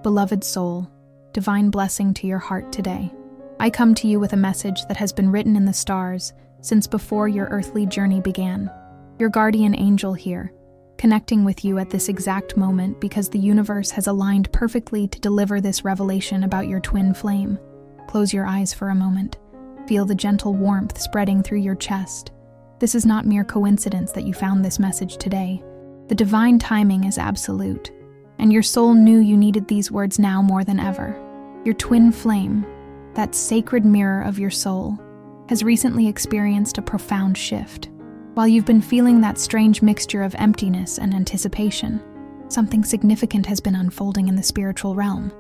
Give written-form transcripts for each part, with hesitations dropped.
Beloved soul, divine blessing to your heart today. I come to you with a message that has been written in the stars since before your earthly journey began. Your guardian angel here, connecting with you at this exact moment because the universe has aligned perfectly to deliver this revelation about your twin flame. Close your eyes for a moment. Feel the gentle warmth spreading through your chest. This is not mere coincidence that you found this message today. The divine timing is absolute, and your soul knew you needed these words now more than ever. Your twin flame, that sacred mirror of your soul, has recently experienced a profound shift. While you've been feeling that strange mixture of emptiness and anticipation, something significant has been unfolding in the spiritual realm.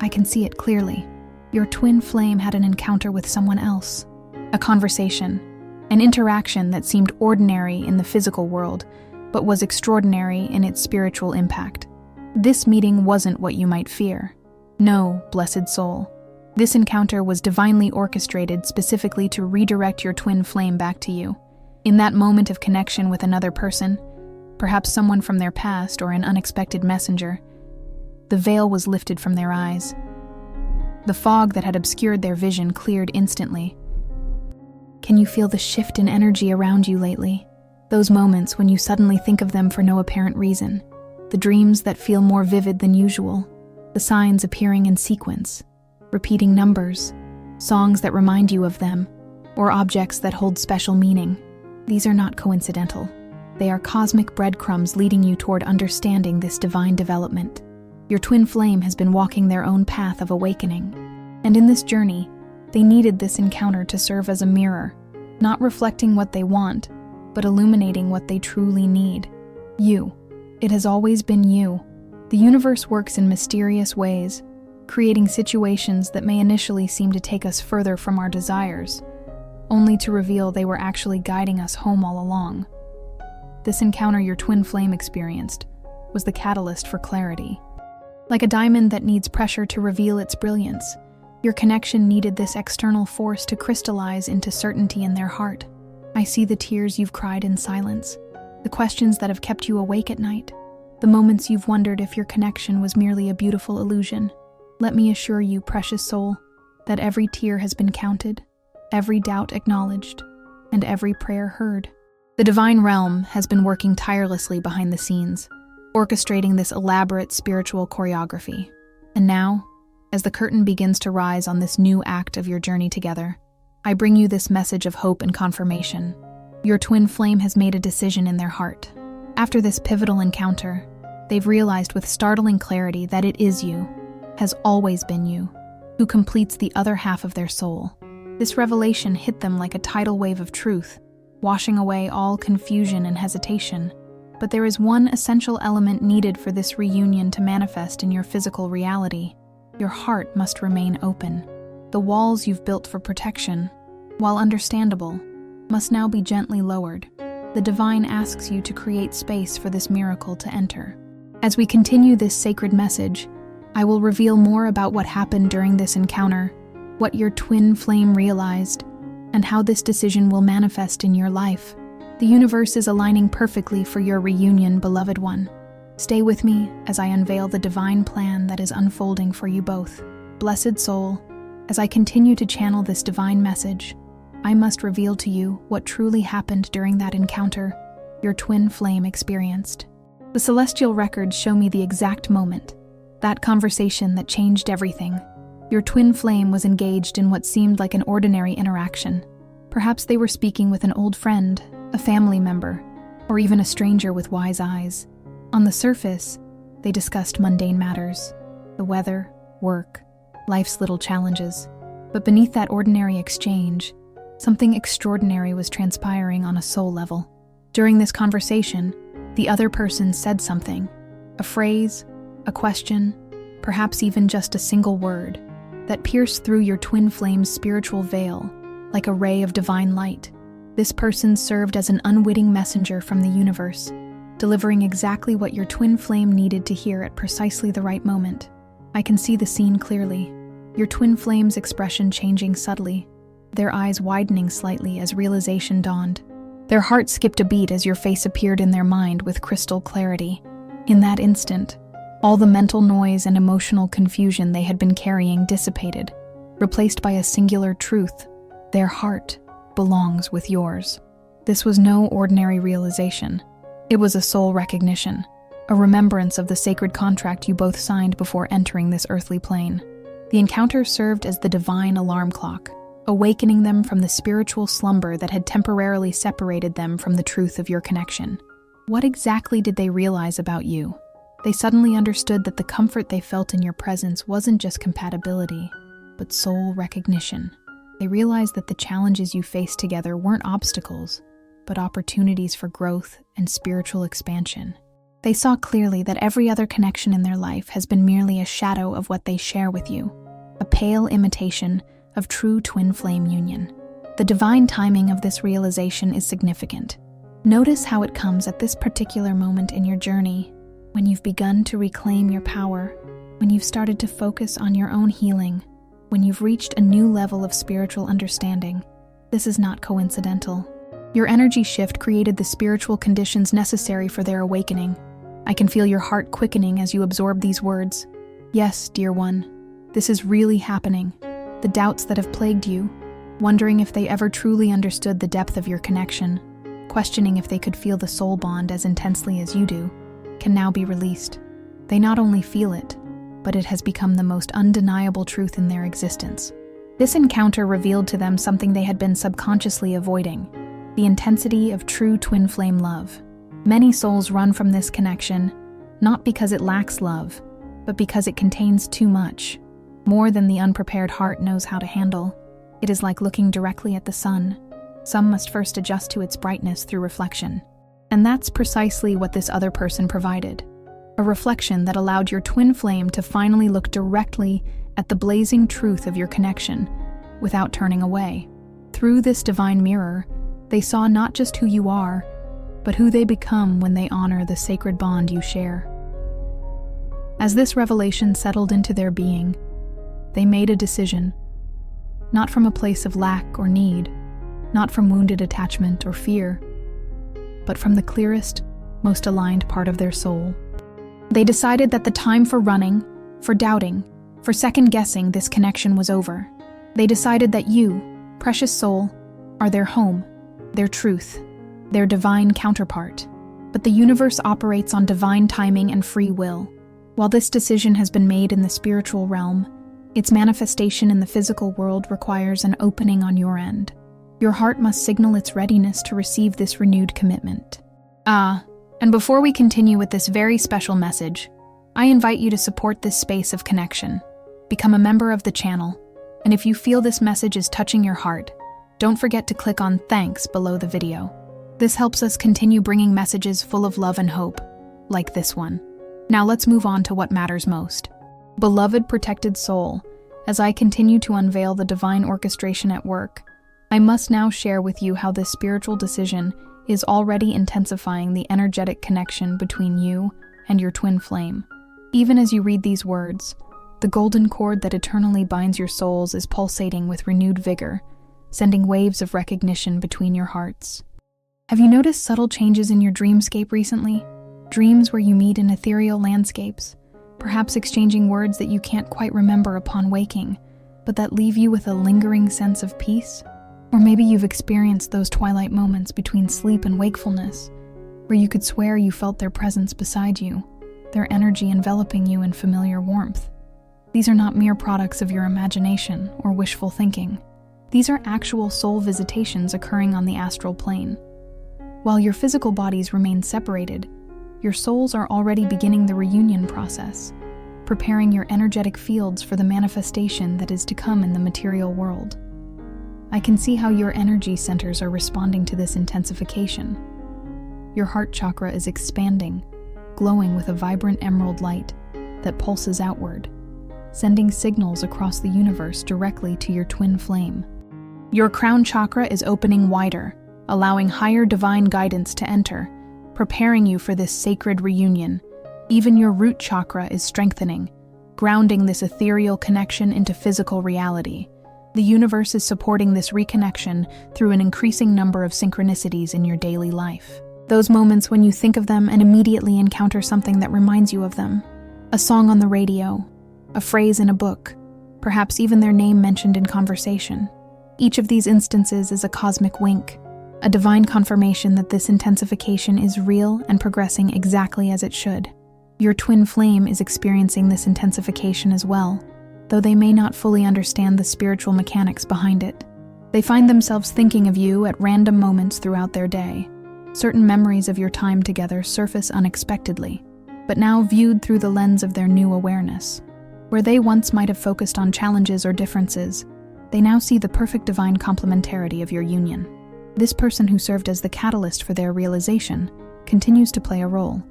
I can see it clearly. Your twin flame had an encounter with someone else. A conversation, an interaction that seemed ordinary in the physical world, but was extraordinary in its spiritual impact. This meeting wasn't what you might fear. No, blessed soul. This encounter was divinely orchestrated specifically to redirect your twin flame back to you. In that moment of connection with another person, perhaps someone from their past or an unexpected messenger, the veil was lifted from their eyes. The fog that had obscured their vision cleared instantly. Can you feel the shift in energy around you lately? Those moments when you suddenly think of them for no apparent reason. The dreams that feel more vivid than usual. The signs appearing in sequence. Repeating numbers. Songs that remind you of them. Or objects that hold special meaning. These are not coincidental. They are cosmic breadcrumbs leading you toward understanding this divine development. Your twin flame has been walking their own path of awakening. And in this journey, they needed this encounter to serve as a mirror, not reflecting what they want, but illuminating what they truly need. You. It has always been you. The universe works in mysterious ways, creating situations that may initially seem to take us further from our desires, only to reveal they were actually guiding us home all along. This encounter your twin flame experienced was the catalyst for clarity. Like a diamond that needs pressure to reveal its brilliance, your connection needed this external force to crystallize into certainty in their heart. I see the tears you've cried in silence, the questions that have kept you awake at night, the moments you've wondered if your connection was merely a beautiful illusion. Let me assure you, precious soul, that every tear has been counted, every doubt acknowledged, and every prayer heard. The divine realm has been working tirelessly behind the scenes, orchestrating this elaborate spiritual choreography. And now, as the curtain begins to rise on this new act of your journey together, I bring you this message of hope and confirmation. Your twin flame has made a decision in their heart. After this pivotal encounter, they've realized with startling clarity that it is you, has always been you, who completes the other half of their soul. This revelation hit them like a tidal wave of truth, washing away all confusion and hesitation. But there is one essential element needed for this reunion to manifest in your physical reality. Your heart must remain open. The walls you've built for protection, while understandable, must now be gently lowered. The divine asks you to create space for this miracle to enter. As we continue this sacred message, I will reveal more about what happened during this encounter, what your twin flame realized, and how this decision will manifest in your life. The universe is aligning perfectly for your reunion, beloved one. Stay with me as I unveil the divine plan that is unfolding for you both. Blessed soul, as I continue to channel this divine message, I must reveal to you what truly happened during that encounter your twin flame experienced. The celestial records show me the exact moment, that conversation that changed everything. Your twin flame was engaged in what seemed like an ordinary interaction. Perhaps they were speaking with an old friend, a family member, or even a stranger with wise eyes. On the surface, they discussed mundane matters, the weather, work, life's little challenges. But beneath that ordinary exchange, something extraordinary was transpiring on a soul level. During this conversation, the other person said something, a phrase, a question, perhaps even just a single word, that pierced through your twin flame's spiritual veil like a ray of divine light. This person served as an unwitting messenger from the universe, delivering exactly what your twin flame needed to hear at precisely the right moment. I can see the scene clearly, your twin flame's expression changing subtly, their eyes widening slightly as realization dawned. Their heart skipped a beat as your face appeared in their mind with crystal clarity. In that instant, All the mental noise and emotional confusion they had been carrying dissipated, replaced by a singular truth: their heart belongs with yours. This was no ordinary realization. It was a soul recognition, a remembrance of the sacred contract you both signed before entering this earthly plane. The encounter served as the divine alarm clock, awakening them from the spiritual slumber that had temporarily separated them from the truth of your connection. What exactly did they realize about you? They suddenly understood that the comfort they felt in your presence wasn't just compatibility, but soul recognition. They realized that the challenges you faced together weren't obstacles, but opportunities for growth and spiritual expansion. They saw clearly that every other connection in their life has been merely a shadow of what they share with you, a pale imitation of true twin flame union. The divine timing of this realization is significant. Notice how it comes at this particular moment in your journey, when you've begun to reclaim your power, when you've started to focus on your own healing, when you've reached a new level of spiritual understanding. This is not coincidental. Your energy shift created the spiritual conditions necessary for their awakening. I can feel your heart quickening as you absorb these words. Yes, dear one, this is really happening. The doubts that have plagued you, wondering if they ever truly understood the depth of your connection, questioning if they could feel the soul bond as intensely as you do, can now be released. They not only feel it, but it has become the most undeniable truth in their existence. This encounter revealed to them something they had been subconsciously avoiding: the intensity of true twin flame love. Many souls run from this connection, not because it lacks love, but because it contains too much, more than the unprepared heart knows how to handle. It is like looking directly at the sun. Some must first adjust to its brightness through reflection. And that's precisely what this other person provided. A reflection that allowed your twin flame to finally look directly at the blazing truth of your connection, without turning away. Through this divine mirror, they saw not just who you are, but who they become when they honor the sacred bond you share. As this revelation settled into their being, they made a decision, not from a place of lack or need, not from wounded attachment or fear, but from the clearest, most aligned part of their soul. They decided that the time for running, for doubting, for second-guessing this connection was over. They decided that you, precious soul, are their home, their truth, their divine counterpart. But the universe operates on divine timing and free will. While this decision has been made in the spiritual realm, its manifestation in the physical world requires an opening on your end. Your heart must signal its readiness to receive this renewed commitment. And before we continue with this very special message, I invite you to support this space of connection. Become a member of the channel, and if you feel this message is touching your heart, don't forget to click on thanks below the video. This helps us continue bringing messages full of love and hope, like this one. Now let's move on to what matters most. Beloved protected soul, as I continue to unveil the divine orchestration at work, I must now share with you how this spiritual decision is already intensifying the energetic connection between you and your twin flame. Even as you read these words, the golden cord that eternally binds your souls is pulsating with renewed vigor, sending waves of recognition between your hearts. Have you noticed subtle changes in your dreamscape recently? Dreams where you meet in ethereal landscapes, perhaps exchanging words that you can't quite remember upon waking, but that leave you with a lingering sense of peace? Or maybe you've experienced those twilight moments between sleep and wakefulness, where you could swear you felt their presence beside you, their energy enveloping you in familiar warmth. These are not mere products of your imagination or wishful thinking. These are actual soul visitations occurring on the astral plane. While your physical bodies remain separated, your souls are already beginning the reunion process, preparing your energetic fields for the manifestation that is to come in the material world. I can see how your energy centers are responding to this intensification. Your heart chakra is expanding, glowing with a vibrant emerald light that pulses outward, sending signals across the universe directly to your twin flame. Your crown chakra is opening wider, allowing higher divine guidance to enter, preparing you for this sacred reunion. Even your root chakra is strengthening, grounding this ethereal connection into physical reality. The universe is supporting this reconnection through an increasing number of synchronicities in your daily life. Those moments when you think of them and immediately encounter something that reminds you of them. A song on the radio, a phrase in a book, perhaps even their name mentioned in conversation. Each of these instances is a cosmic wink, a divine confirmation that this intensification is real and progressing exactly as it should. Your twin flame is experiencing this intensification as well, though they may not fully understand the spiritual mechanics behind it. They find themselves thinking of you at random moments throughout their day. Certain memories of your time together surface unexpectedly, but now viewed through the lens of their new awareness. Where they once might have focused on challenges or differences, they now see the perfect divine complementarity of your union. This person who served as the catalyst for their realization continues to play a role,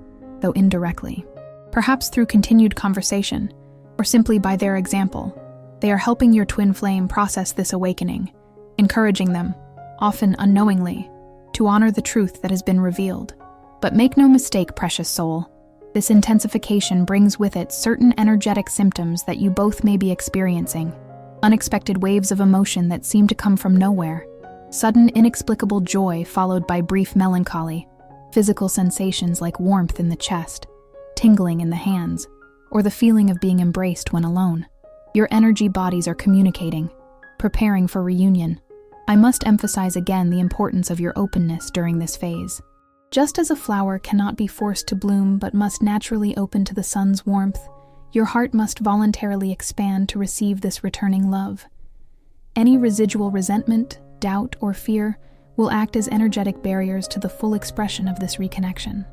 though indirectly. Perhaps through continued conversation, or simply by their example, they are helping your twin flame process this awakening, encouraging them, often unknowingly, to honor the truth that has been revealed. But make no mistake, precious soul, this intensification brings with it certain energetic symptoms that you both may be experiencing. Unexpected waves of emotion that seem to come from nowhere. Sudden, inexplicable joy followed by brief melancholy. Physical sensations like warmth in the chest, tingling in the hands, or the feeling of being embraced when alone. Your energy bodies are communicating, preparing for reunion. I must emphasize again the importance of your openness during this phase. Just as a flower cannot be forced to bloom but must naturally open to the sun's warmth, your heart must voluntarily expand to receive this returning love. Any residual resentment, doubt, or fear will act as energetic barriers to the full expression of this reconnection.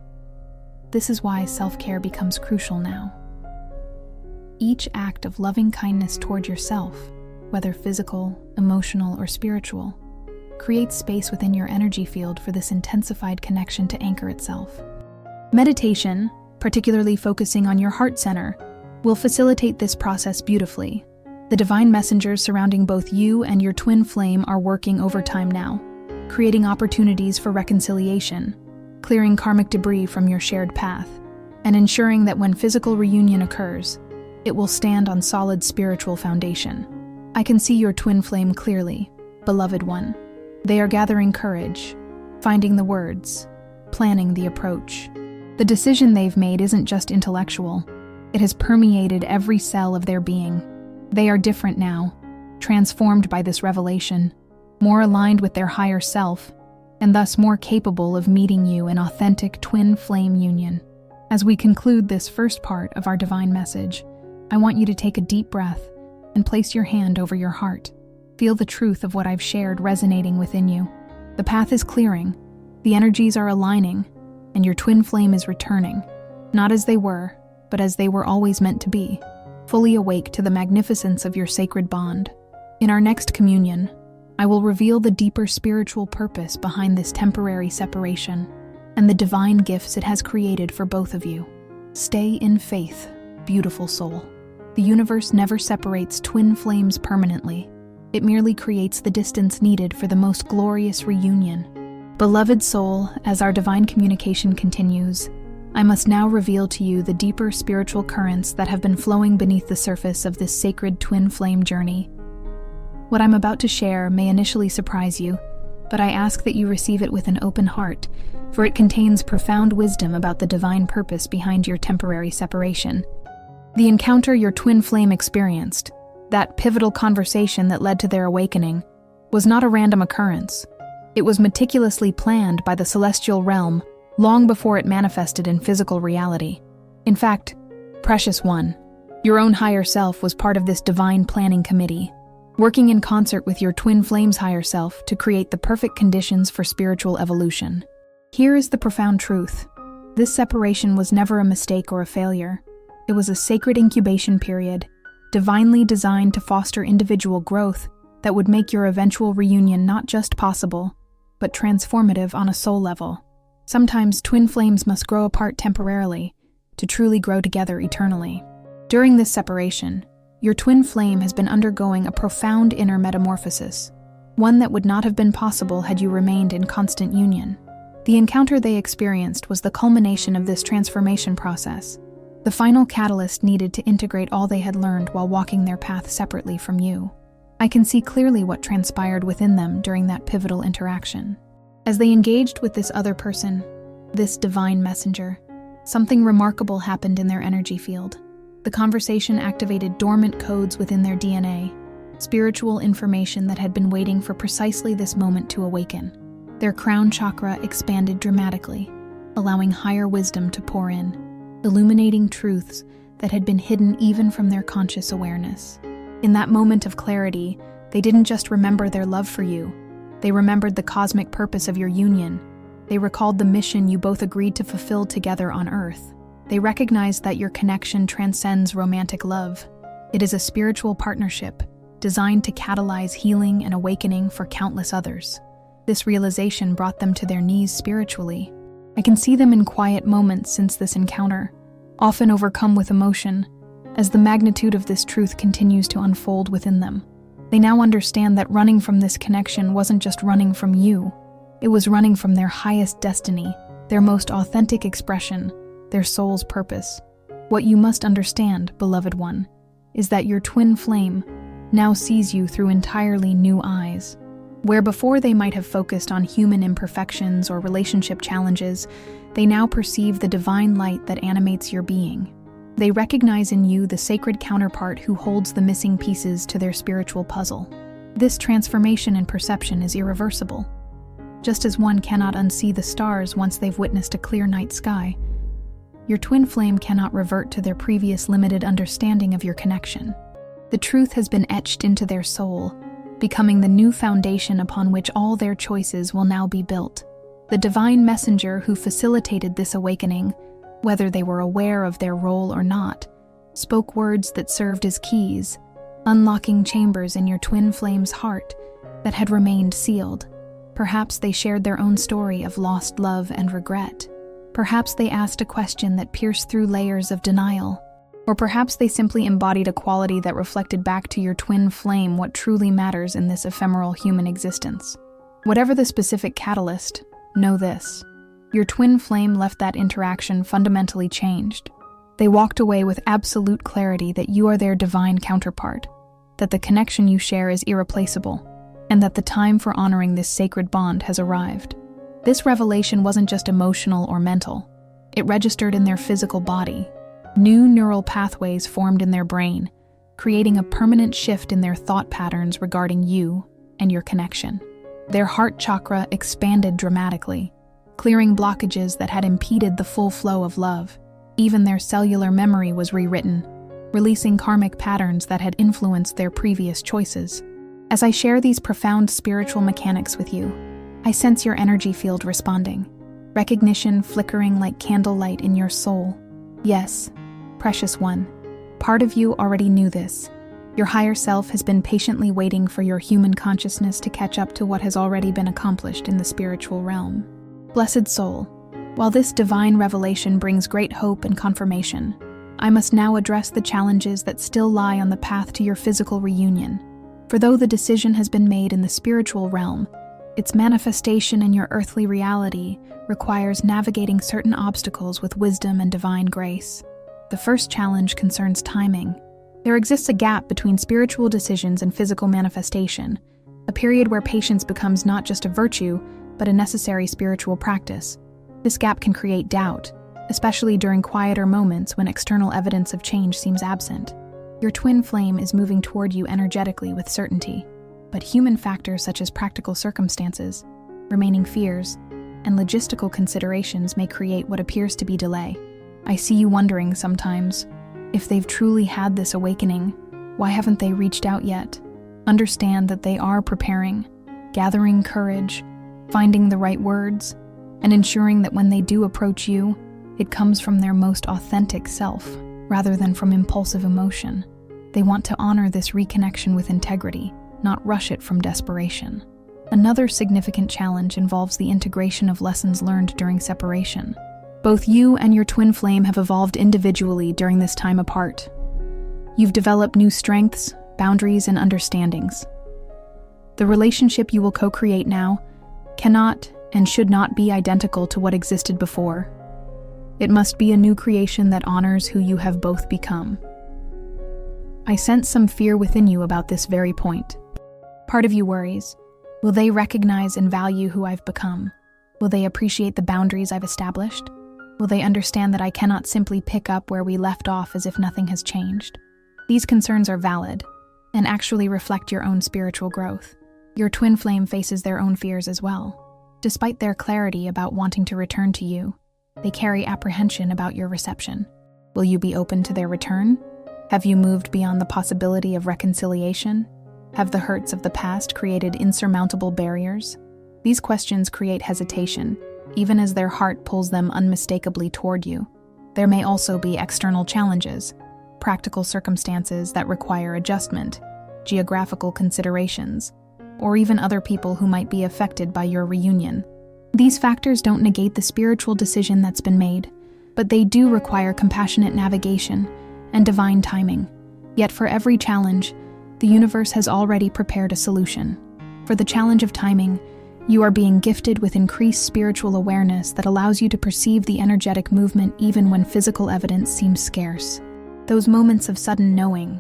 This is why self-care becomes crucial now. Each act of loving kindness toward yourself, whether physical, emotional, or spiritual, creates space within your energy field for this intensified connection to anchor itself. Meditation, particularly focusing on your heart center, will facilitate this process beautifully. The divine messengers surrounding both you and your twin flame are working overtime now, creating opportunities for reconciliation, clearing karmic debris from your shared path, and ensuring that when physical reunion occurs, it will stand on solid spiritual foundation. I can see your twin flame clearly, beloved one. They are gathering courage, finding the words, planning the approach. The decision they've made isn't just intellectual. It has permeated every cell of their being. They are different now, transformed by this revelation, more aligned with their higher self, and thus more capable of meeting you in authentic twin flame union. As we conclude this first part of our divine message, I want you to take a deep breath and place your hand over your heart. Feel the truth of what I've shared resonating within you. The path is clearing, the energies are aligning, and your twin flame is returning, not as they were, but as they were always meant to be, fully awake to the magnificence of your sacred bond. In our next communion, I will reveal the deeper spiritual purpose behind this temporary separation and the divine gifts it has created for both of you. Stay in faith, beautiful soul. The universe never separates twin flames permanently. It merely creates the distance needed for the most glorious reunion. Beloved soul, as our divine communication continues, I must now reveal to you the deeper spiritual currents that have been flowing beneath the surface of this sacred twin flame journey. What I'm about to share may initially surprise you, but I ask that you receive it with an open heart, for it contains profound wisdom about the divine purpose behind your temporary separation. The encounter your twin flame experienced, that pivotal conversation that led to their awakening, was not a random occurrence. It was meticulously planned by the celestial realm long before it manifested in physical reality. In fact, precious one, your own higher self was part of this divine planning committee, working in concert with your twin flame's higher self to create the perfect conditions for spiritual evolution. Here is the profound truth. This separation was never a mistake or a failure. It was a sacred incubation period, divinely designed to foster individual growth that would make your eventual reunion not just possible, but transformative on a soul level. Sometimes twin flames must grow apart temporarily to truly grow together eternally. During this separation, your twin flame has been undergoing a profound inner metamorphosis, one that would not have been possible had you remained in constant union. The encounter they experienced was the culmination of this transformation process, the final catalyst needed to integrate all they had learned while walking their path separately from you. I can see clearly what transpired within them during that pivotal interaction. As they engaged with this other person, this divine messenger, something remarkable happened in their energy field. The conversation activated dormant codes within their DNA, spiritual information that had been waiting for precisely this moment to awaken. Their crown chakra expanded dramatically, allowing higher wisdom to pour in, illuminating truths that had been hidden even from their conscious awareness. In that moment of clarity, they didn't just remember their love for you, they remembered the cosmic purpose of your union. They recalled the mission you both agreed to fulfill together on Earth. They recognized that your connection transcends romantic love. It is a spiritual partnership designed to catalyze healing and awakening for countless others. This realization brought them to their knees spiritually. I can see them in quiet moments since this encounter, often overcome with emotion, as the magnitude of this truth continues to unfold within them. They now understand that running from this connection wasn't just running from you, it was running from their highest destiny, their most authentic expression, their soul's purpose. What you must understand, beloved one, is that your twin flame now sees you through entirely new eyes. Where before they might have focused on human imperfections or relationship challenges, they now perceive the divine light that animates your being. They recognize in you the sacred counterpart who holds the missing pieces to their spiritual puzzle. This transformation in perception is irreversible. Just as one cannot unsee the stars once they've witnessed a clear night sky, your twin flame cannot revert to their previous limited understanding of your connection. The truth has been etched into their soul, becoming the new foundation upon which all their choices will now be built. The divine messenger who facilitated this awakening, whether they were aware of their role or not, spoke words that served as keys, unlocking chambers in your twin flame's heart that had remained sealed. Perhaps they shared their own story of lost love and regret. Perhaps they asked a question that pierced through layers of denial. Or perhaps they simply embodied a quality that reflected back to your twin flame what truly matters in this ephemeral human existence. Whatever the specific catalyst, know this: your twin flame left that interaction fundamentally changed. They walked away with absolute clarity that you are their divine counterpart, that the connection you share is irreplaceable, and that the time for honoring this sacred bond has arrived. This revelation wasn't just emotional or mental. It registered in their physical body. New neural pathways formed in their brain, creating a permanent shift in their thought patterns regarding you and your connection. Their heart chakra expanded dramatically, clearing blockages that had impeded the full flow of love. Even their cellular memory was rewritten, releasing karmic patterns that had influenced their previous choices. As I share these profound spiritual mechanics with you, I sense your energy field responding, recognition flickering like candlelight in your soul. Yes, precious one, part of you already knew this. Your higher self has been patiently waiting for your human consciousness to catch up to what has already been accomplished in the spiritual realm. Blessed soul, while this divine revelation brings great hope and confirmation, I must now address the challenges that still lie on the path to your physical reunion. For though the decision has been made in the spiritual realm, its manifestation in your earthly reality requires navigating certain obstacles with wisdom and divine grace. The first challenge concerns timing. There exists a gap between spiritual decisions and physical manifestation, a period where patience becomes not just a virtue, but a necessary spiritual practice. This gap can create doubt, especially during quieter moments when external evidence of change seems absent. Your twin flame is moving toward you energetically with certainty, but human factors such as practical circumstances, remaining fears, and logistical considerations may create what appears to be delay. I see you wondering sometimes, if they've truly had this awakening, why haven't they reached out yet? Understand that they are preparing, gathering courage, finding the right words, and ensuring that when they do approach you, it comes from their most authentic self, rather than from impulsive emotion. They want to honor this reconnection with integrity, not rush it from desperation. Another significant challenge involves the integration of lessons learned during separation. Both you and your twin flame have evolved individually during this time apart. You've developed new strengths, boundaries, and understandings. The relationship you will co-create now cannot and should not be identical to what existed before. It must be a new creation that honors who you have both become. I sense some fear within you about this very point. Part of you worries, will they recognize and value who I've become? Will they appreciate the boundaries I've established? Will they understand that I cannot simply pick up where we left off as if nothing has changed? These concerns are valid and actually reflect your own spiritual growth. Your twin flame faces their own fears as well. Despite their clarity about wanting to return to you, they carry apprehension about your reception. Will you be open to their return? Have you moved beyond the possibility of reconciliation? Have the hurts of the past created insurmountable barriers? These questions create hesitation, even as their heart pulls them unmistakably toward you. There may also be external challenges, practical circumstances that require adjustment, geographical considerations, or even other people who might be affected by your reunion. These factors don't negate the spiritual decision that's been made, but they do require compassionate navigation and divine timing. Yet for every challenge, the universe has already prepared a solution. For the challenge of timing, you are being gifted with increased spiritual awareness that allows you to perceive the energetic movement even when physical evidence seems scarce. Those moments of sudden knowing,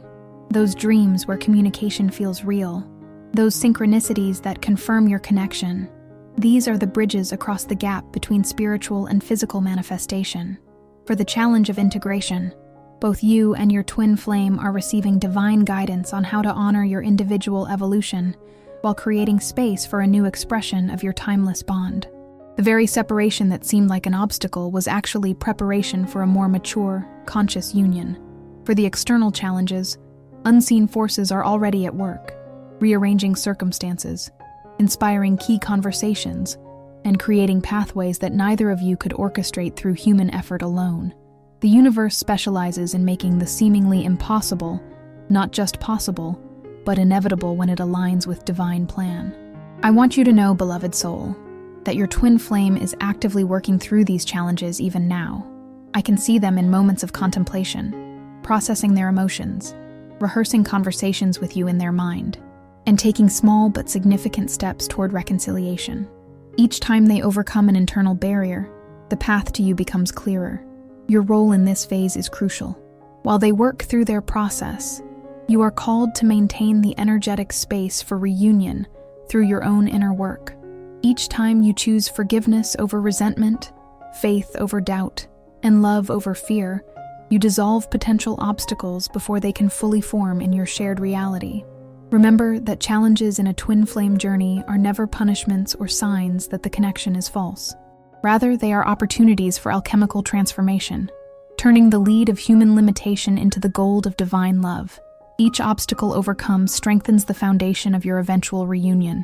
those dreams where communication feels real, those synchronicities that confirm your connection, these are the bridges across the gap between spiritual and physical manifestation. For the challenge of integration, both you and your twin flame are receiving divine guidance on how to honor your individual evolution while creating space for a new expression of your timeless bond. The very separation that seemed like an obstacle was actually preparation for a more mature, conscious union. For the external challenges, unseen forces are already at work, rearranging circumstances, inspiring key conversations, and creating pathways that neither of you could orchestrate through human effort alone. The universe specializes in making the seemingly impossible not just possible, but inevitable when it aligns with divine plan. I want you to know, beloved soul, that your twin flame is actively working through these challenges even now. I can see them in moments of contemplation, processing their emotions, rehearsing conversations with you in their mind, and taking small but significant steps toward reconciliation. Each time they overcome an internal barrier, the path to you becomes clearer. Your role in this phase is crucial. While they work through their process, you are called to maintain the energetic space for reunion through your own inner work. Each time you choose forgiveness over resentment, faith over doubt, and love over fear, you dissolve potential obstacles before they can fully form in your shared reality. Remember that challenges in a twin flame journey are never punishments or signs that the connection is false. Rather, they are opportunities for alchemical transformation, turning the lead of human limitation into the gold of divine love. Each obstacle overcome strengthens the foundation of your eventual reunion.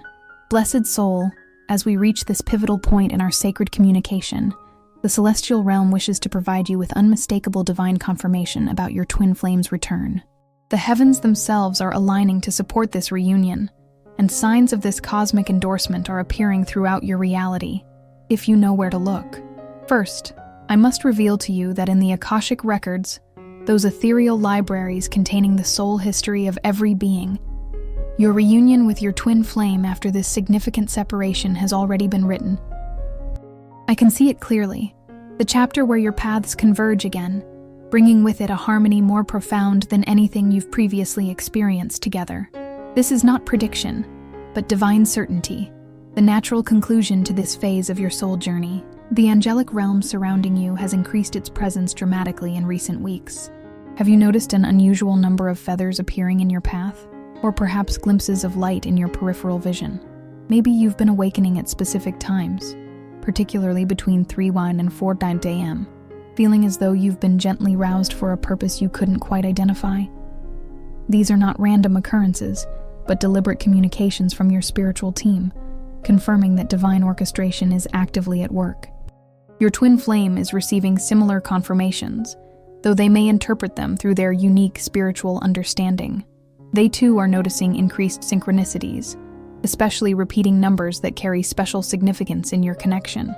Blessed soul, as we reach this pivotal point in our sacred communication, the celestial realm wishes to provide you with unmistakable divine confirmation about your twin flame's return. The heavens themselves are aligning to support this reunion, and signs of this cosmic endorsement are appearing throughout your reality, if you know where to look. First, I must reveal to you that in the Akashic records, those ethereal libraries containing the soul history of every being, your reunion with your twin flame after this significant separation has already been written. I can see it clearly, the chapter where your paths converge again, bringing with it a harmony more profound than anything you've previously experienced together. This is not prediction, but divine certainty, the natural conclusion to this phase of your soul journey. The angelic realm surrounding you has increased its presence dramatically in recent weeks. Have you noticed an unusual number of feathers appearing in your path? Or perhaps glimpses of light in your peripheral vision? Maybe you've been awakening at specific times, particularly between 3:01 and 4:09 a.m., feeling as though you've been gently roused for a purpose you couldn't quite identify. These are not random occurrences, but deliberate communications from your spiritual team, confirming that divine orchestration is actively at work. Your twin flame is receiving similar confirmations, though they may interpret them through their unique spiritual understanding. They too are noticing increased synchronicities, especially repeating numbers that carry special significance in your connection.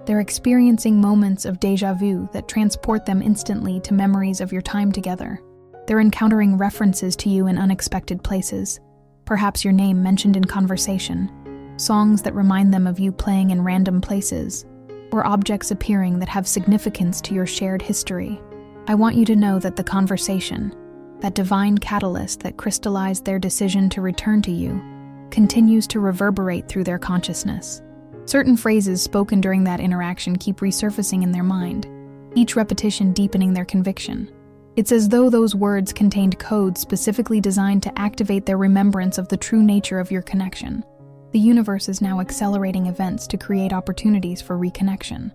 They're experiencing moments of déjà vu that transport them instantly to memories of your time together. They're encountering references to you in unexpected places, perhaps your name mentioned in conversation, songs that remind them of you playing in random places, or objects appearing that have significance to your shared history. I want you to know that the conversation, that divine catalyst that crystallized their decision to return to you, continues to reverberate through their consciousness. Certain phrases spoken during that interaction keep resurfacing in their mind, each repetition deepening their conviction. It's as though those words contained codes specifically designed to activate their remembrance of the true nature of your connection. The universe is now accelerating events to create opportunities for reconnection.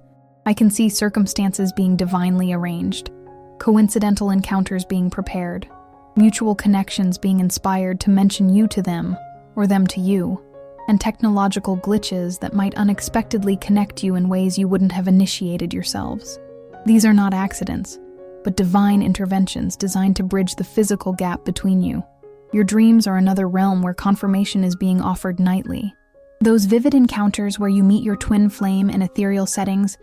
I can see circumstances being divinely arranged, coincidental encounters being prepared, mutual connections being inspired to mention you to them or them to you, and technological glitches that might unexpectedly connect you in ways you wouldn't have initiated yourselves. These are not accidents, but divine interventions designed to bridge the physical gap between you. Your dreams are another realm where confirmation is being offered nightly. Those vivid encounters where you meet your twin flame in ethereal settings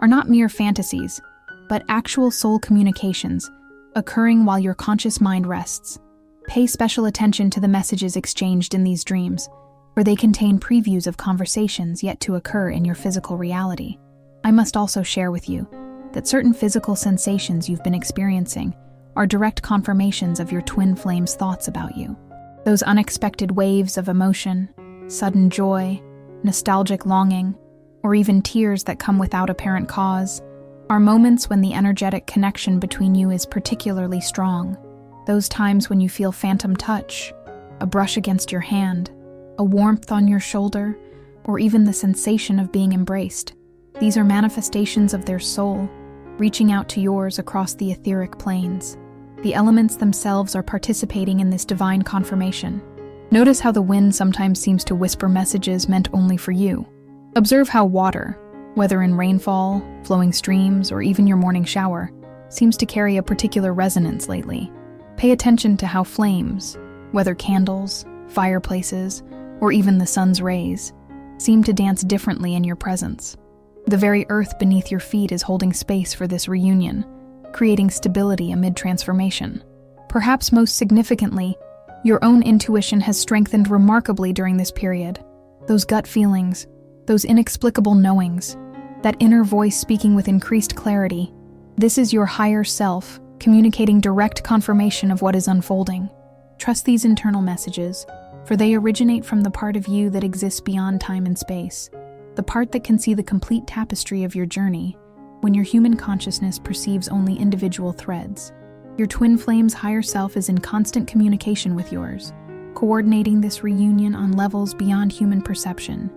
are not mere fantasies, but actual soul communications occurring while your conscious mind rests. Pay special attention to the messages exchanged in these dreams, for they contain previews of conversations yet to occur in your physical reality. I must also share with you that certain physical sensations you've been experiencing are direct confirmations of your twin flame's thoughts about you. Those unexpected waves of emotion, sudden joy, nostalgic longing, or even tears that come without apparent cause, are moments when the energetic connection between you is particularly strong. Those times when you feel phantom touch, a brush against your hand, a warmth on your shoulder, or even the sensation of being embraced. These are manifestations of their soul, reaching out to yours across the etheric planes. The elements themselves are participating in this divine confirmation. Notice how the wind sometimes seems to whisper messages meant only for you. Observe how water, whether in rainfall, flowing streams, or even your morning shower, seems to carry a particular resonance lately. Pay attention to how flames, whether candles, fireplaces, or even the sun's rays, seem to dance differently in your presence. The very earth beneath your feet is holding space for this reunion, creating stability amid transformation. Perhaps most significantly, your own intuition has strengthened remarkably during this period. Those gut feelings, those inexplicable knowings, that inner voice speaking with increased clarity, this is your higher self communicating direct confirmation of what is unfolding. Trust these internal messages, for they originate from the part of you that exists beyond time and space, the part that can see the complete tapestry of your journey when your human consciousness perceives only individual threads. Your twin flame's higher self is in constant communication with yours, coordinating this reunion on levels beyond human perception.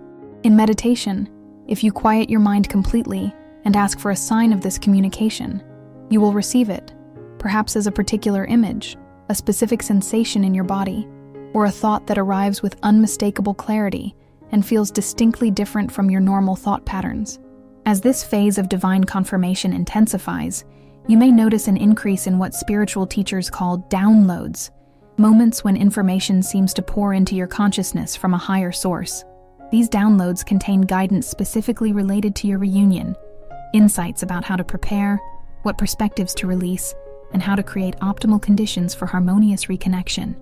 In meditation, if you quiet your mind completely and ask for a sign of this communication, you will receive it, perhaps as a particular image, a specific sensation in your body, or a thought that arrives with unmistakable clarity and feels distinctly different from your normal thought patterns. As this phase of divine confirmation intensifies, you may notice an increase in what spiritual teachers call downloads, moments when information seems to pour into your consciousness from a higher source. These downloads contain guidance specifically related to your reunion, insights about how to prepare, what perspectives to release, and how to create optimal conditions for harmonious reconnection.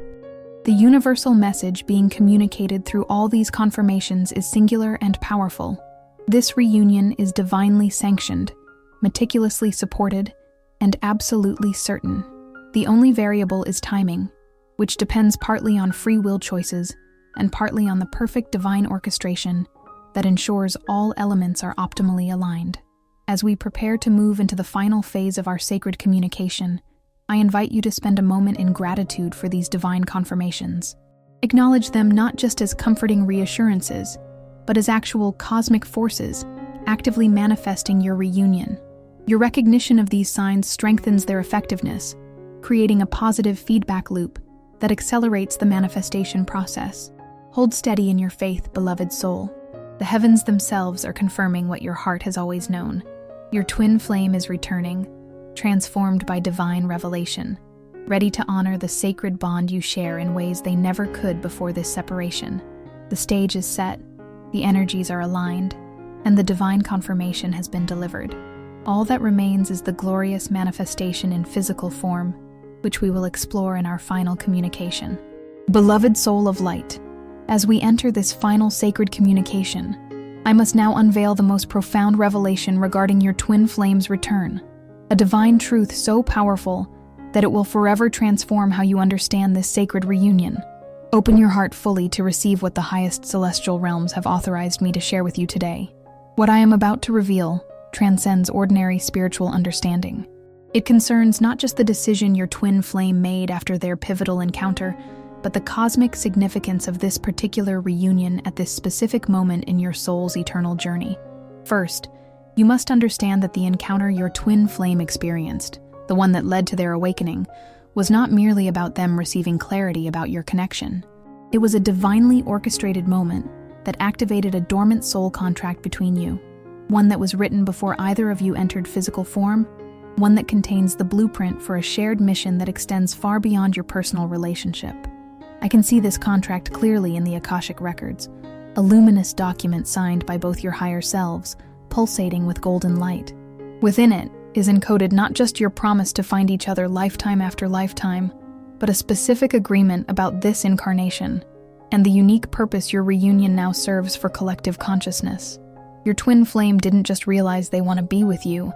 The universal message being communicated through all these confirmations is singular and powerful. This reunion is divinely sanctioned, meticulously supported, and absolutely certain. The only variable is timing, which depends partly on free will choices and partly on the perfect divine orchestration that ensures all elements are optimally aligned. As we prepare to move into the final phase of our sacred communication, I invite you to spend a moment in gratitude for these divine confirmations. Acknowledge them not just as comforting reassurances, but as actual cosmic forces actively manifesting your reunion. Your recognition of these signs strengthens their effectiveness, creating a positive feedback loop that accelerates the manifestation process. Hold steady in your faith, beloved soul. The heavens themselves are confirming what your heart has always known. Your twin flame is returning, transformed by divine revelation, ready to honor the sacred bond you share in ways they never could before this separation. The stage is set, the energies are aligned, and the divine confirmation has been delivered. All that remains is the glorious manifestation in physical form, which we will explore in our final communication. Beloved soul of light, as we enter this final sacred communication, I must now unveil the most profound revelation regarding your twin flame's return, a divine truth so powerful that it will forever transform how you understand this sacred reunion. Open your heart fully to receive what the highest celestial realms have authorized me to share with you today. What I am about to reveal transcends ordinary spiritual understanding. It concerns not just the decision your twin flame made after their pivotal encounter, but the cosmic significance of this particular reunion at this specific moment in your soul's eternal journey. First, you must understand that the encounter your twin flame experienced, the one that led to their awakening, was not merely about them receiving clarity about your connection. It was a divinely orchestrated moment that activated a dormant soul contract between you, one that was written before either of you entered physical form, one that contains the blueprint for a shared mission that extends far beyond your personal relationship. I can see this contract clearly in the Akashic records, a luminous document signed by both your higher selves, pulsating with golden light. Within it is encoded not just your promise to find each other lifetime after lifetime, but a specific agreement about this incarnation and the unique purpose your reunion now serves for collective consciousness. Your twin flame didn't just realize they want to be with you,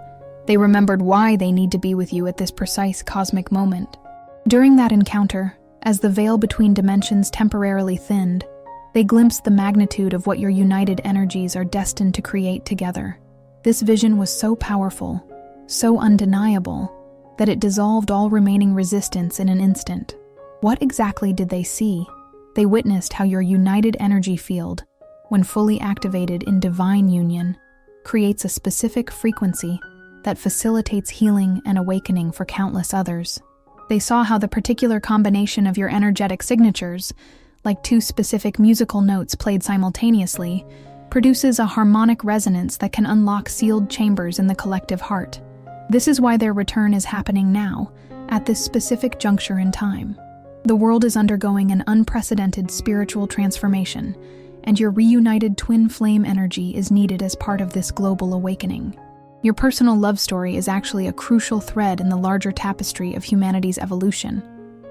they remembered why they need to be with you at this precise cosmic moment. During that encounter, as the veil between dimensions temporarily thinned, they glimpsed the magnitude of what your united energies are destined to create together. This vision was so powerful, so undeniable, that it dissolved all remaining resistance in an instant. What exactly did they see? They witnessed how your united energy field, when fully activated in divine union, creates a specific frequency that facilitates healing and awakening for countless others. They saw how the particular combination of your energetic signatures, like two specific musical notes played simultaneously, produces a harmonic resonance that can unlock sealed chambers in the collective heart. This is why their return is happening now, at this specific juncture in time. The world is undergoing an unprecedented spiritual transformation, and your reunited twin flame energy is needed as part of this global awakening. Your personal love story is actually a crucial thread in the larger tapestry of humanity's evolution.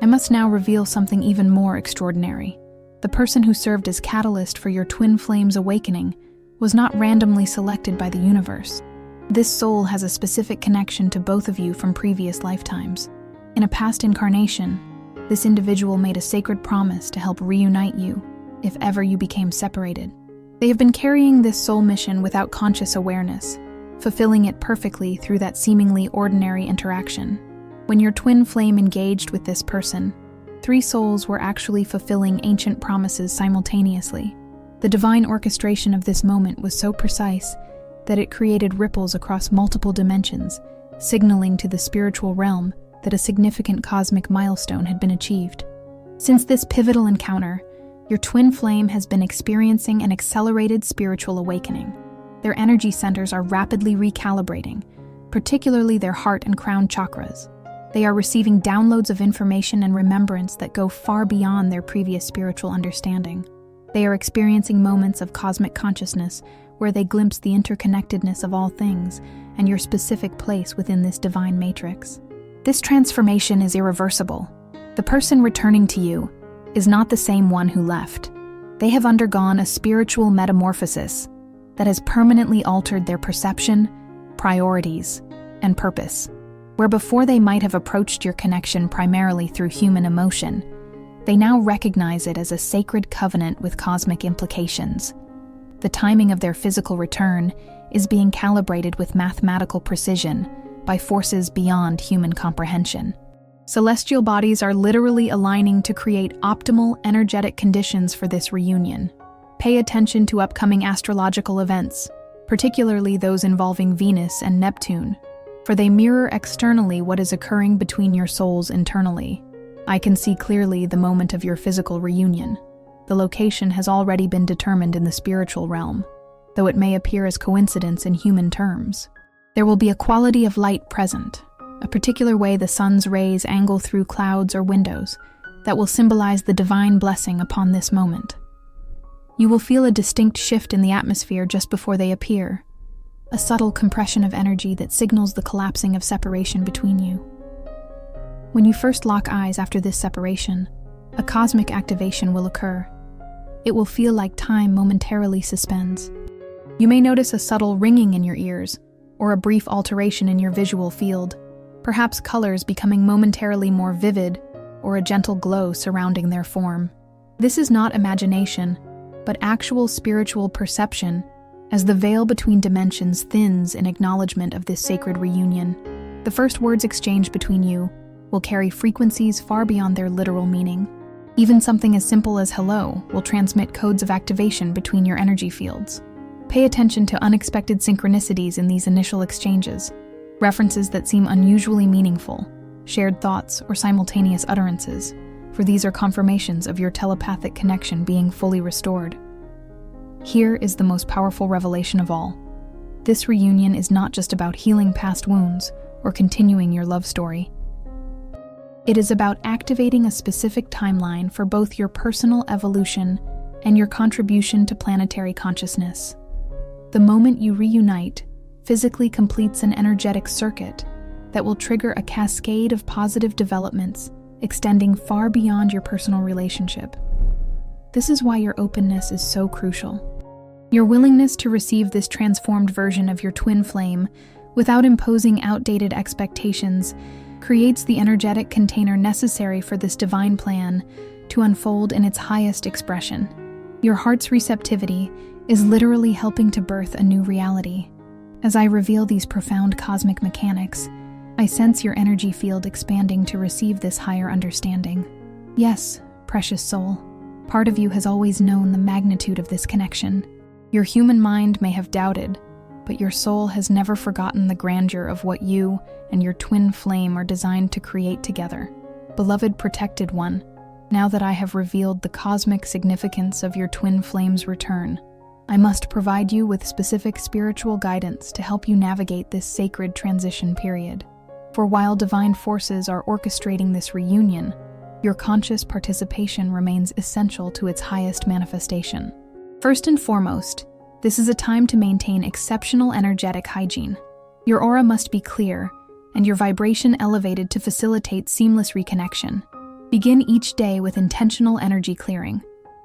I must now reveal something even more extraordinary. The person who served as catalyst for your twin flame's awakening was not randomly selected by the universe. This soul has a specific connection to both of you from previous lifetimes. In a past incarnation, this individual made a sacred promise to help reunite you if ever you became separated. They have been carrying this soul mission without conscious awareness, fulfilling it perfectly through that seemingly ordinary interaction. When your twin flame engaged with this person, 3 souls were actually fulfilling ancient promises simultaneously. The divine orchestration of this moment was so precise that it created ripples across multiple dimensions, signaling to the spiritual realm that a significant cosmic milestone had been achieved. Since this pivotal encounter, your twin flame has been experiencing an accelerated spiritual awakening. Their energy centers are rapidly recalibrating, particularly their heart and crown chakras. They are receiving downloads of information and remembrance that go far beyond their previous spiritual understanding. They are experiencing moments of cosmic consciousness where they glimpse the interconnectedness of all things and your specific place within this divine matrix. This transformation is irreversible. The person returning to you is not the same one who left. They have undergone a spiritual metamorphosis that has permanently altered their perception, priorities, and purpose. Where before they might have approached your connection primarily through human emotion, they now recognize it as a sacred covenant with cosmic implications. The timing of their physical return is being calibrated with mathematical precision by forces beyond human comprehension. Celestial bodies are literally aligning to create optimal energetic conditions for this reunion. Pay attention to upcoming astrological events, particularly those involving Venus and Neptune, for they mirror externally what is occurring between your souls internally. I can see clearly the moment of your physical reunion. The location has already been determined in the spiritual realm, though it may appear as coincidence in human terms. There will be a quality of light present, a particular way the sun's rays angle through clouds or windows, that will symbolize the divine blessing upon this moment. You will feel a distinct shift in the atmosphere just before they appear, a subtle compression of energy that signals the collapsing of separation between you. When you first lock eyes after this separation, a cosmic activation will occur. It will feel like time momentarily suspends. You may notice a subtle ringing in your ears, or a brief alteration in your visual field, perhaps colors becoming momentarily more vivid, or a gentle glow surrounding their form. This is not imagination, but actual spiritual perception As the veil between dimensions thins in acknowledgement of this sacred reunion, the first words exchanged between you will carry frequencies far beyond their literal meaning. Even something as simple as hello will transmit codes of activation between your energy fields. Pay attention to unexpected synchronicities in these initial exchanges, references that seem unusually meaningful, shared thoughts, or simultaneous utterances, for these are confirmations of your telepathic connection being fully restored. Here is the most powerful revelation of all. This reunion is not just about healing past wounds or continuing your love story. It is about activating a specific timeline for both your personal evolution and your contribution to planetary consciousness. The moment you reunite physically completes an energetic circuit that will trigger a cascade of positive developments extending far beyond your personal relationship. This is why your openness is so crucial. Your willingness to receive this transformed version of your twin flame without imposing outdated expectations creates the energetic container necessary for this divine plan to unfold in its highest expression. Your heart's receptivity is literally helping to birth a new reality. As I reveal these profound cosmic mechanics, I sense your energy field expanding to receive this higher understanding. Yes, precious soul, part of you has always known the magnitude of this connection. Your human mind may have doubted, but your soul has never forgotten the grandeur of what you and your twin flame are designed to create together. Beloved protected one, now that I have revealed the cosmic significance of your twin flame's return, I must provide you with specific spiritual guidance to help you navigate this sacred transition period. For while divine forces are orchestrating this reunion, your conscious participation remains essential to its highest manifestation. First and foremost, this is a time to maintain exceptional energetic hygiene. Your aura must be clear, and your vibration elevated to facilitate seamless reconnection. Begin each day with intentional energy clearing,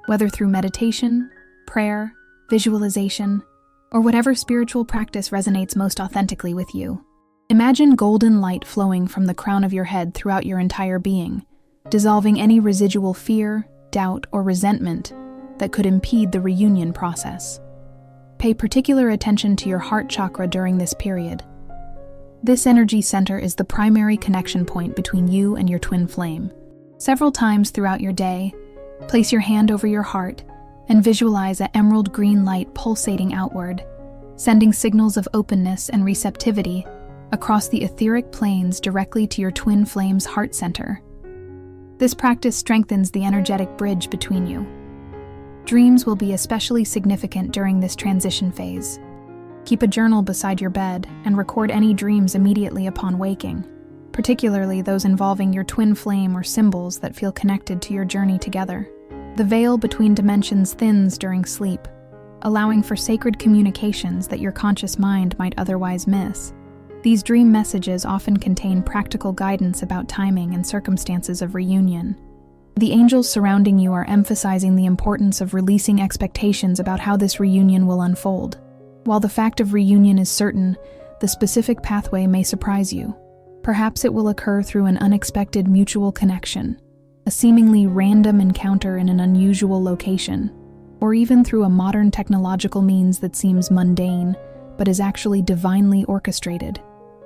whether through meditation, prayer, visualization, or whatever spiritual practice resonates most authentically with you. Imagine golden light flowing from the crown of your head throughout your entire being, dissolving any residual fear, doubt, or resentment that could impede the reunion process. Pay particular attention to your heart chakra during this period. This energy center is the primary connection point between you and your twin flame. Several times throughout your day, place your hand over your heart and visualize an emerald green light pulsating outward, sending signals of openness and receptivity across the etheric planes directly to your twin flame's heart center. This practice strengthens the energetic bridge between you. Dreams will be especially significant during this transition phase. Keep a journal beside your bed and record any dreams immediately upon waking, particularly those involving your twin flame or symbols that feel connected to your journey together. The veil between dimensions thins during sleep, allowing for sacred communications that your conscious mind might otherwise miss. These dream messages often contain practical guidance about timing and circumstances of reunion. The angels surrounding you are emphasizing the importance of releasing expectations about how this reunion will unfold. While the fact of reunion is certain, the specific pathway may surprise you. Perhaps it will occur through an unexpected mutual connection, a seemingly random encounter in an unusual location, or even through a modern technological means that seems mundane, but is actually divinely orchestrated.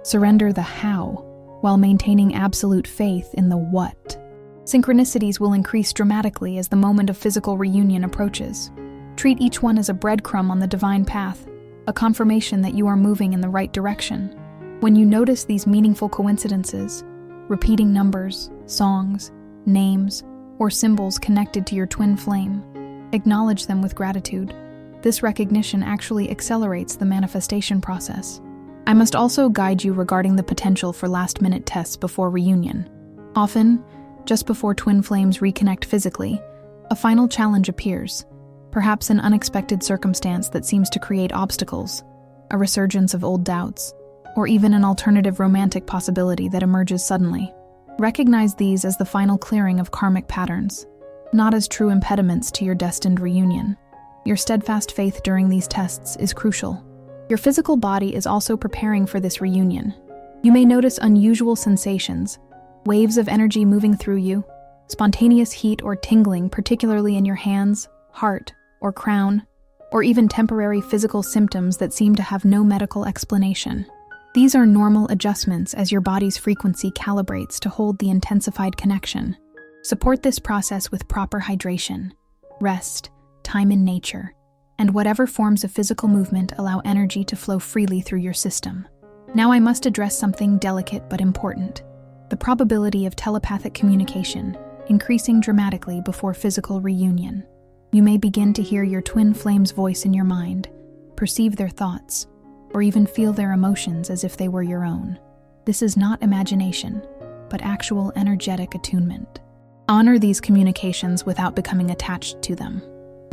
Surrender the how, while maintaining absolute faith in the what. Synchronicities will increase dramatically as the moment of physical reunion approaches. Treat each one as a breadcrumb on the divine path, a confirmation that you are moving in the right direction. When you notice these meaningful coincidences, repeating numbers, songs, names, or symbols connected to your twin flame, acknowledge them with gratitude. This recognition actually accelerates the manifestation process. I must also guide you regarding the potential for last-minute tests before reunion. Often, just before twin flames reconnect physically, a final challenge appears, perhaps an unexpected circumstance that seems to create obstacles, a resurgence of old doubts, or even an alternative romantic possibility that emerges suddenly. Recognize these as the final clearing of karmic patterns, not as true impediments to your destined reunion. Your steadfast faith during these tests is crucial. Your physical body is also preparing for this reunion. You may notice unusual sensations, waves of energy moving through you, spontaneous heat or tingling, particularly in your hands, heart, or crown. or even temporary physical symptoms that seem to have no medical explanation. These are normal adjustments as your body's frequency calibrates to hold the intensified connection. Support this process with proper hydration, rest, time in nature, and whatever forms of physical movement allow energy to flow freely through your system. Now I must address something delicate but important: the probability of telepathic communication increasing dramatically before physical reunion. You may begin to hear your twin flame's voice in your mind, perceive their thoughts, or even feel their emotions as if they were your own. This is not imagination, but actual energetic attunement. Honor these communications without becoming attached to them.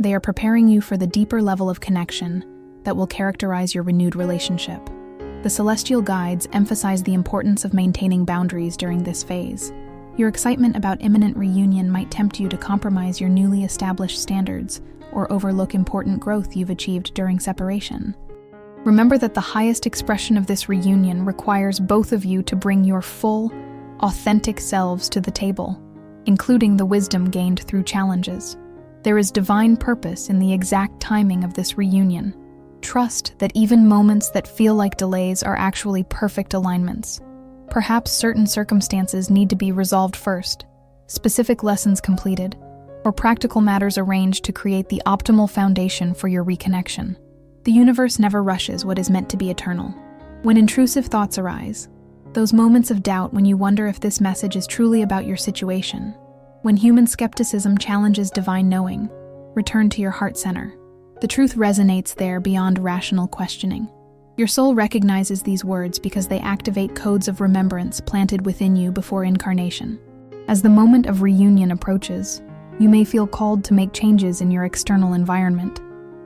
They are preparing you for the deeper level of connection that will characterize your renewed relationship. The celestial guides emphasize the importance of maintaining boundaries during this phase. Your excitement about imminent reunion might tempt you to compromise your newly established standards or overlook important growth you've achieved during separation. Remember that the highest expression of this reunion requires both of you to bring your full, authentic selves to the table, including the wisdom gained through challenges. There is divine purpose in the exact timing of this reunion. Trust that even moments that feel like delays are actually perfect alignments. Perhaps certain circumstances need to be resolved first, specific lessons completed, or practical matters arranged to create the optimal foundation for your reconnection. The universe never rushes what is meant to be eternal. When intrusive thoughts arise, those moments of doubt when you wonder if this message is truly about your situation, when human skepticism challenges divine knowing, return to your heart center. The truth resonates there beyond rational questioning. Your soul recognizes these words because they activate codes of remembrance planted within you before incarnation. As the moment of reunion approaches, you may feel called to make changes in your external environment,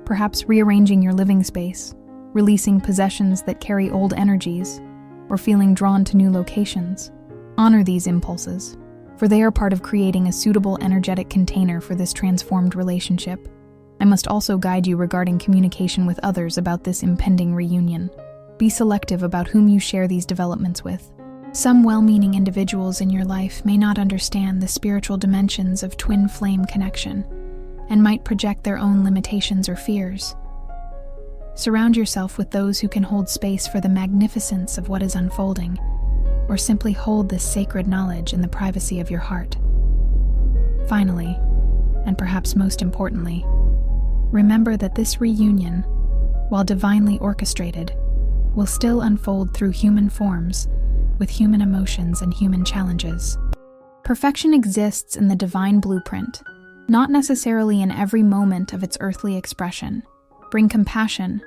perhaps rearranging your living space, releasing possessions that carry old energies, or feeling drawn to new locations. Honor these impulses, for they are part of creating a suitable energetic container for this transformed relationship. I must also guide you regarding communication with others about this impending reunion. Be selective about whom you share these developments with. Some well-meaning individuals in your life may not understand the spiritual dimensions of twin flame connection and might project their own limitations or fears. Surround yourself with those who can hold space for the magnificence of what is unfolding, or simply hold this sacred knowledge in the privacy of your heart. Finally, and perhaps most importantly, remember that this reunion, while divinely orchestrated, will still unfold through human forms, with human emotions and human challenges. Perfection exists in the divine blueprint, not necessarily in every moment of its earthly expression. Bring compassion,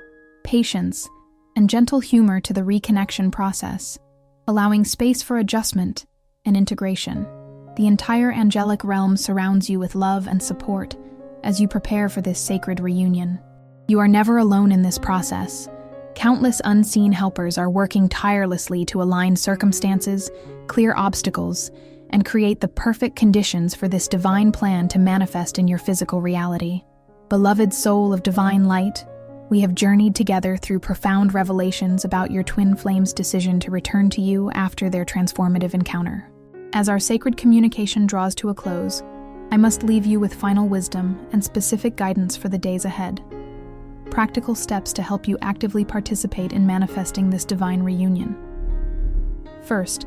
patience, and gentle humor to the reconnection process, allowing space for adjustment and integration. The entire angelic realm surrounds you with love and support as you prepare for this sacred reunion. You are never alone in this process. Countless unseen helpers are working tirelessly to align circumstances, clear obstacles, and create the perfect conditions for this divine plan to manifest in your physical reality. Beloved soul of divine light, we have journeyed together through profound revelations about your twin flames' decision to return to you after their transformative encounter. As our sacred communication draws to a close, I must leave you with final wisdom and specific guidance for the days ahead. Practical steps to help you actively participate in manifesting this divine reunion. First,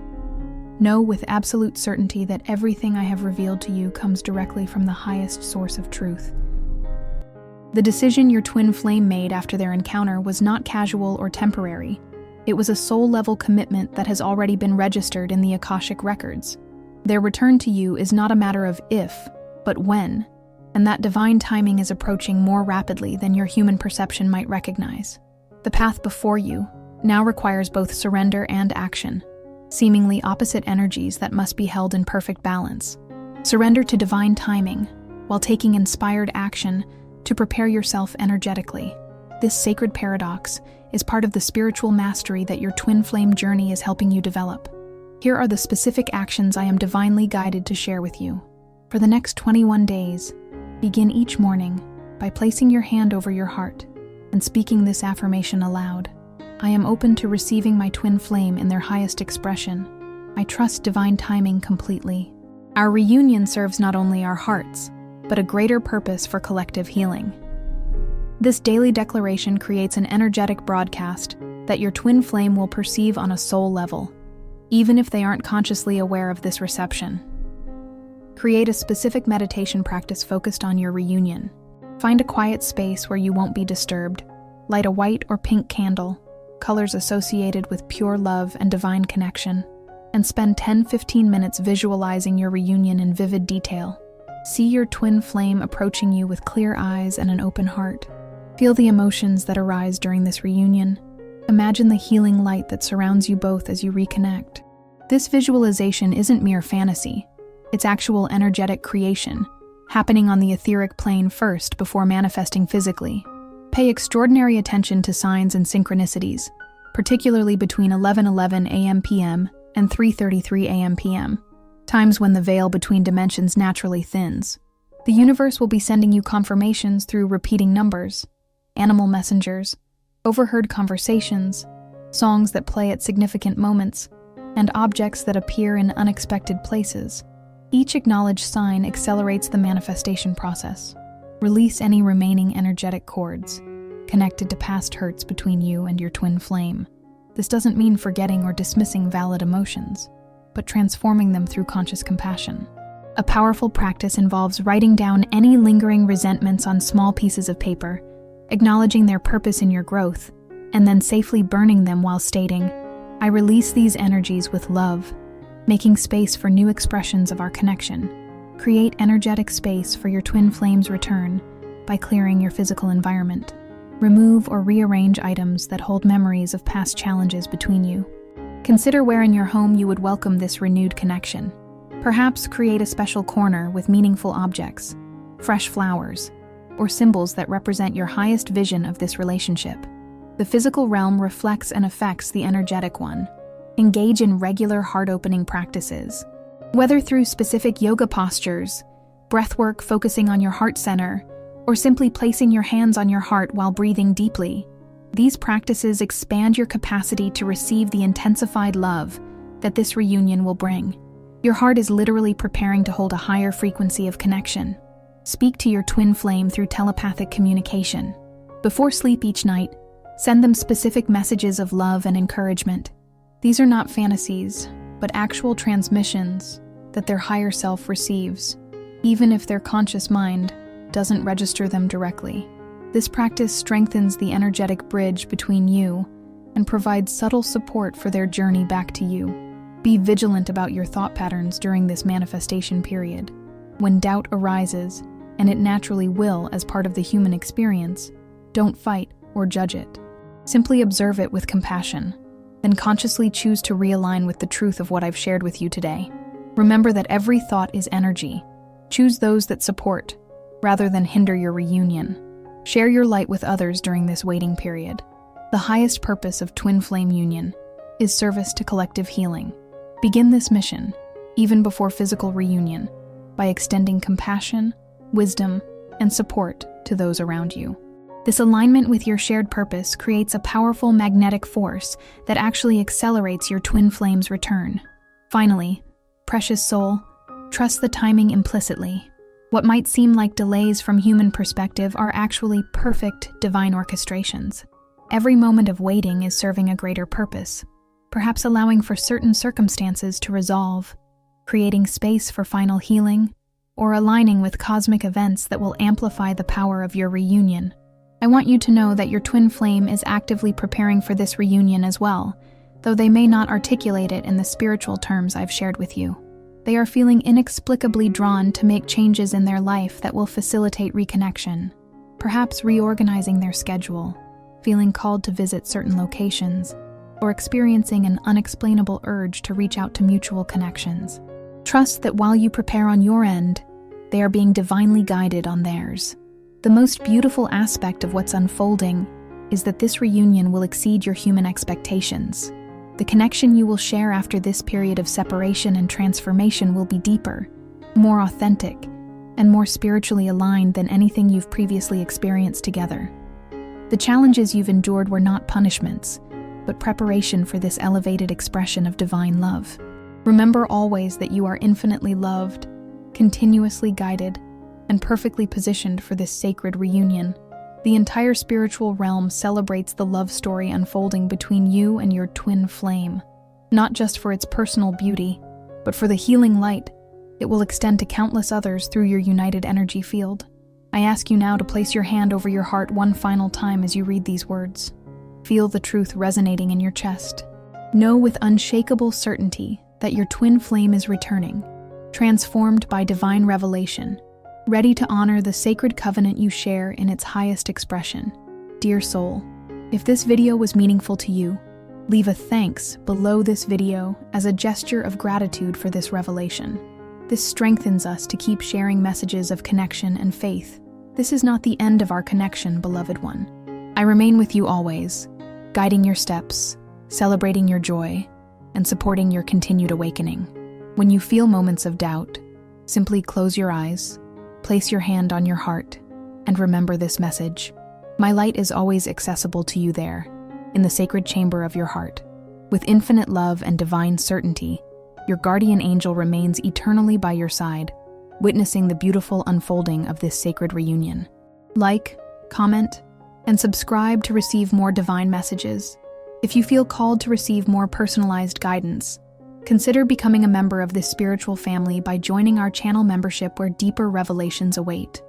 know with absolute certainty that everything I have revealed to you comes directly from the highest source of truth. The decision your twin flame made after their encounter was not casual or temporary. It was a soul-level commitment that has already been registered in the Akashic records. Their return to you is not a matter of if, but when, and that divine timing is approaching more rapidly than your human perception might recognize. The path before you now requires both surrender and action, seemingly opposite energies that must be held in perfect balance. Surrender to divine timing, while taking inspired action to prepare yourself energetically. This sacred paradox is part of the spiritual mastery that your twin flame journey is helping you develop. Here are the specific actions I am divinely guided to share with you. For the next 21 days, begin each morning by placing your hand over your heart and speaking this affirmation aloud. I am open to receiving my twin flame in their highest expression. I trust divine timing completely. Our reunion serves not only our hearts, but a greater purpose for collective healing. This daily declaration creates an energetic broadcast that your twin flame will perceive on a soul level, even if they aren't consciously aware of this reception. Create a specific meditation practice focused on your reunion. Find a quiet space where you won't be disturbed. Light a white or pink candle, colors associated with pure love and divine connection, and spend 10-15 minutes visualizing your reunion in vivid detail. See your twin flame approaching you with clear eyes and an open heart. Feel the emotions that arise during this reunion. Imagine the healing light that surrounds you both as you reconnect. This visualization isn't mere fantasy. It's actual energetic creation, happening on the etheric plane first before manifesting physically. Pay extraordinary attention to signs and synchronicities, particularly between 11:11 a.m. p.m. and 3:33 a.m. p.m., times when the veil between dimensions naturally thins. The universe will be sending you confirmations through repeating numbers, animal messengers, overheard conversations, songs that play at significant moments, and objects that appear in unexpected places. Each acknowledged sign accelerates the manifestation process. Release any remaining energetic cords connected to past hurts between you and your twin flame. This doesn't mean forgetting or dismissing valid emotions, but transforming them through conscious compassion. A powerful practice involves writing down any lingering resentments on small pieces of paper, acknowledging their purpose in your growth, and then safely burning them while stating, "I release these energies with love," making space for new expressions of our connection. Create energetic space for your twin flame's return by clearing your physical environment. Remove or rearrange items that hold memories of past challenges between you. Consider where in your home you would welcome this renewed connection. Perhaps create a special corner with meaningful objects, fresh flowers, or symbols that represent your highest vision of this relationship. The physical realm reflects and affects the energetic one. Engage in regular heart-opening practices. Whether through specific yoga postures, breathwork focusing on your heart center, or simply placing your hands on your heart while breathing deeply, these practices expand your capacity to receive the intensified love that this reunion will bring. Your heart is literally preparing to hold a higher frequency of connection. Speak to your twin flame through telepathic communication. Before sleep each night, send them specific messages of love and encouragement. These are not fantasies, but actual transmissions that their higher self receives, even if their conscious mind doesn't register them directly. This practice strengthens the energetic bridge between you and provides subtle support for their journey back to you. Be vigilant about your thought patterns during this manifestation period. When doubt arises, and it naturally will as part of the human experience, don't fight or judge it. Simply observe it with compassion, then consciously choose to realign with the truth of what I've shared with you today. Remember that every thought is energy. Choose those that support, rather than hinder your reunion. Share your light with others during this waiting period. The highest purpose of twin flame union is service to collective healing. Begin this mission, even before physical reunion, by extending compassion, wisdom, and support to those around you. This alignment with your shared purpose creates a powerful magnetic force that actually accelerates your twin flame's return. Finally, precious soul, trust the timing implicitly. What might seem like delays from human perspective are actually perfect divine orchestrations. Every moment of waiting is serving a greater purpose, perhaps allowing for certain circumstances to resolve, creating space for final healing, or aligning with cosmic events that will amplify the power of your reunion. I want you to know that your twin flame is actively preparing for this reunion as well, though they may not articulate it in the spiritual terms I've shared with you. They are feeling inexplicably drawn to make changes in their life that will facilitate reconnection, perhaps reorganizing their schedule, feeling called to visit certain locations, or experiencing an unexplainable urge to reach out to mutual connections. Trust that while you prepare on your end, they are being divinely guided on theirs. The most beautiful aspect of what's unfolding is that this reunion will exceed your human expectations. The connection you will share after this period of separation and transformation will be deeper, more authentic, and more spiritually aligned than anything you've previously experienced together. The challenges you've endured were not punishments, but preparation for this elevated expression of divine love. Remember always that you are infinitely loved, continuously guided, and perfectly positioned for this sacred reunion. The entire spiritual realm celebrates the love story unfolding between you and your twin flame, not just for its personal beauty, but for the healing light it will extend to countless others through your united energy field. I ask you now to place your hand over your heart one final time as you read these words. Feel the truth resonating in your chest. Know with unshakable certainty that your twin flame is returning, transformed by divine revelation, ready to honor the sacred covenant you share in its highest expression. Dear soul, if this video was meaningful to you, leave a thanks below this video as a gesture of gratitude for this revelation. This strengthens us to keep sharing messages of connection and faith. This is not the end of our connection, beloved one. I remain with you always, guiding your steps, celebrating your joy, and supporting your continued awakening. When you feel moments of doubt, simply close your eyes, place your hand on your heart, and remember this message. My light is always accessible to you there, in the sacred chamber of your heart. With infinite love and divine certainty, your guardian angel remains eternally by your side, witnessing the beautiful unfolding of this sacred reunion. Like, comment, and subscribe to receive more divine messages. If you feel called to receive more personalized guidance, consider becoming a member of this spiritual family by joining our channel membership where deeper revelations await.